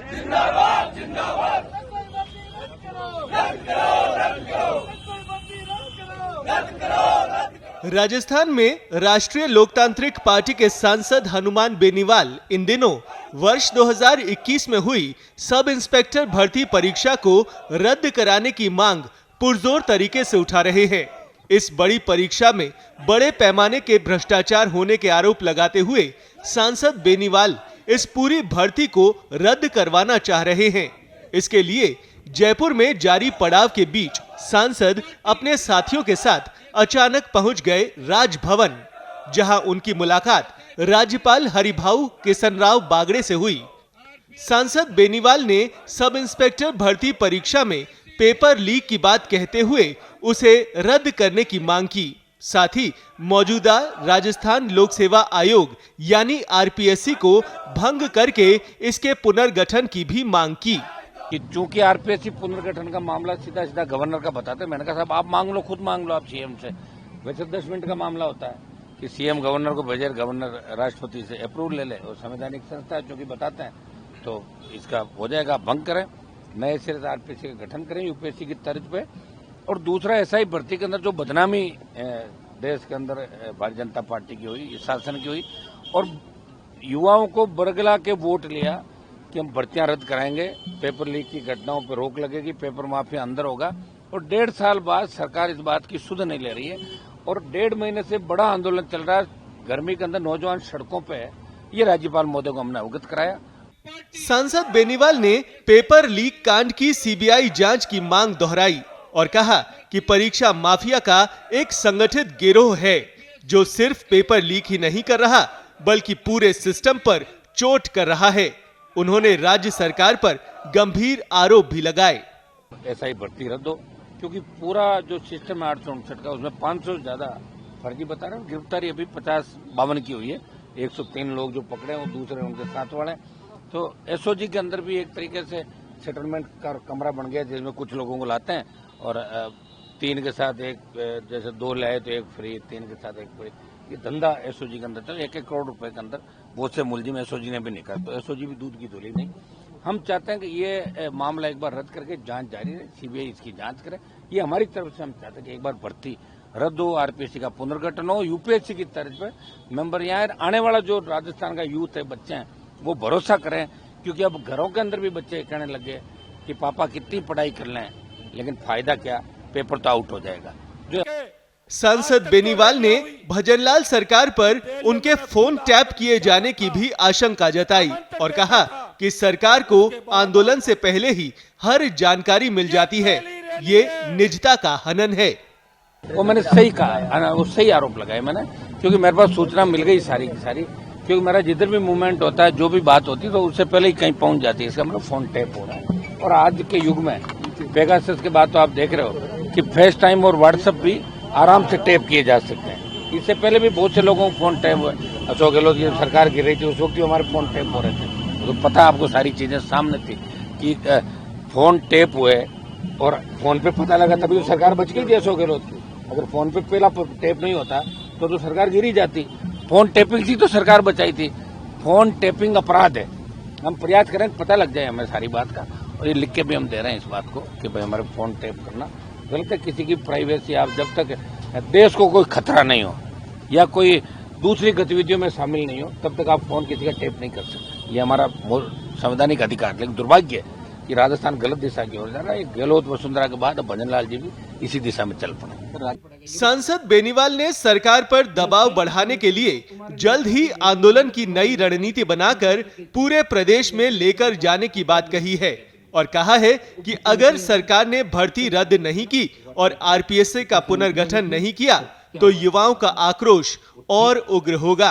जिंदाबाद जिंदाबाद। राजस्थान में राष्ट्रीय लोकतांत्रिक पार्टी के सांसद हनुमान बेनीवाल इन दिनों वर्ष 2021 में हुई सब इंस्पेक्टर भर्ती परीक्षा को रद्द कराने की मांग पुरजोर तरीके से उठा रहे हैं। इस बड़ी परीक्षा में बड़े पैमाने के भ्रष्टाचार होने के आरोप लगाते हुए सांसद बेनीवाल इस पूरी भर्ती को रद्द करवाना चाह रहे हैं। इसके लिए जयपुर में जारी पड़ाव के बीच सांसद अपने साथियों के साथ अचानक पहुंच गए राजभवन, जहां उनकी मुलाकात राज्यपाल हरिभाऊ किशनराव बागड़े से हुई। सांसद बेनीवाल ने सब इंस्पेक्टर भर्ती परीक्षा में पेपर लीक की बात कहते हुए उसे रद्द करने की मांग की। साथ ही मौजूदा राजस्थान लोक सेवा आयोग यानी आरपीएससी को भंग करके इसके पुनर्गठन की भी मांग की। कि चूंकि आरपीएससी पुनर्गठन का मामला सीधा सीधा गवर्नर का बताते हैं, मैंने कहा साहब आप मांग लो, खुद मांग लो आप सीएम से। वैसे 10 मिनट का मामला होता है कि सीएम गवर्नर को भेजे, गवर्नर राष्ट्रपति से अप्रूवल ले ले, और संवैधानिक संस्था है जो कि बताते हैं, तो इसका हो जाएगा। भंग करें, नए सिरे से आरपीएससी का गठन करें यूपीएससी की तर्ज पे। और दूसरा एसआई भर्ती के अंदर जो बदनामी देश के अंदर भारतीय जनता पार्टी की हुई, शासन की हुई, और युवाओं को बरगला के वोट लिया कि हम भर्तियां रद्द कराएंगे, पेपर लीक की घटनाओं पर रोक लगेगी, पेपर माफिया अंदर होगा। और 1.5 साल बाद सरकार इस बात की सुध नहीं ले रही है, और 1.5 महीने से बड़ा आंदोलन चल रहा है गर्मी के अंदर, नौजवान सड़कों पे है। ये राज्यपाल महोदय को हमने अवगत कराया। सांसद बेनीवाल ने पेपर लीक कांड की सीबीआई जांच की मांग दोहराई और कहा कि परीक्षा माफिया का एक संगठित गिरोह है जो सिर्फ पेपर लीक ही नहीं कर रहा बल्कि पूरे सिस्टम पर चोट कर रहा है। उन्होंने राज्य सरकार पर गंभीर आरोप भी लगाए। ऐसा ही भर्ती रद्द हो, क्योंकि पूरा जो सिस्टम है 859 का, उसमें 500 से ज्यादा फर्जी बता रहे हैं। गिरफ्तारी अभी 50-52 की हुई है। 103 लोग जो पकड़े हैं वो दूसरे उनके साथ वाले। तो एसओजी के अंदर भी एक तरीके से सेटलमेंट का कमरा बन गया, जिसमें कुछ लोगों को लाते हैं और 3 के साथ एक, जैसे 2 लाए तो 1 फ्री, 3 के साथ 1 फ्री। ये धंधा एसओजी के अंदर था। 1-1 करोड़ रुपए के अंदर बहुत से मुलजिम एसओजी ने भी निकाला। तो एसओजी भी दूध की धुली नहीं। हम चाहते हैं कि ये मामला एक बार रद्द करके जांच जारी रहे, सीबीआई इसकी जांच करे। ये हमारी तरफ से हम चाहते हैं कि एक बार भर्ती रद्द हो, आरपीएससी का पुनर्गठन हो, यूपीएससी की तर्ज पर मेंबर यहाँ आने वाला जो राजस्थान का यूथ है, बच्चे हैं, वो भरोसा करें। क्योंकि अब घरों के अंदर भी बच्चे कहने लगे कि पापा कितनी पढ़ाई कर लें, लेकिन फायदा क्या, पेपर तो आउट हो जाएगा। जो सांसद बेनीवाल ने भजनलाल सरकार पर उनके फोन टैप किए जाने की भी आशंका जताई और कहा कि सरकार को आंदोलन से पहले ही हर जानकारी मिल जाती है। ये निजता का हनन है। वो मैंने सही कहा, वो सही आरोप लगाए मैंने, क्योंकि मेरे पास सूचना मिल गई सारी की सारी। क्योंकि मेरा जिधर भी मूवमेंट होता है, जो भी बात होती है, तो उससे पहले ही कहीं पहुंच जाती है। इसका मतलब फोन टैप हो रहा है। और आज के युग में पेगासस के बाद तो आप देख रहे हो कि फेस टाइम और व्हाट्सएप भी आराम से टैप किए जा सकते हैं। इससे पहले भी बहुत से लोगों को फोन टैप हुए। अशोक गहलोत की सरकार गिर रही थी, उस वक्त भी हमारे फोन टैप हो रहे थे। तो पता आपको सारी चीजें सामने थी कि फोन टैप हुए और फोन पे पता लगा, तभी तो सरकार बच गई थी अशोक गहलोत की। अगर फोन पे पहला टैप नहीं होता तो सरकार गिरी जाती। फोन टैपिंग थी तो सरकार बचाई थी। फोन टैपिंग अपराध है। हम प्रयास करें, पता लग जाए हमें सारी बात का, और ये लिख के भी हम दे रहे हैं इस बात को कि भाई हमारे फोन टैप करना गलत है। किसी की प्राइवेसी, आप जब तक देश को कोई खतरा नहीं हो या कोई दूसरी गतिविधियों में शामिल नहीं हो, तब तक आप फोन किसी का टैप नहीं कर सकते। ये हमारा संवैधानिक अधिकार। लेकिन दुर्भाग्य है कि राजस्थान गलत दिशा की ओर जा रहा है। गहलोत वसुंधरा के बाद भजनलाल जी भी इसी दिशा में चल पड़े। सांसद बेनीवाल ने सरकार पर दबाव बढ़ाने के लिए जल्द ही आंदोलन की नई रणनीति बनाकर पूरे प्रदेश में लेकर जाने की बात कही है और कहा है कि अगर सरकार ने भर्ती रद्द नहीं की और आरपीएससी का पुनर्गठन नहीं किया तो युवाओं का आक्रोश और उग्र होगा।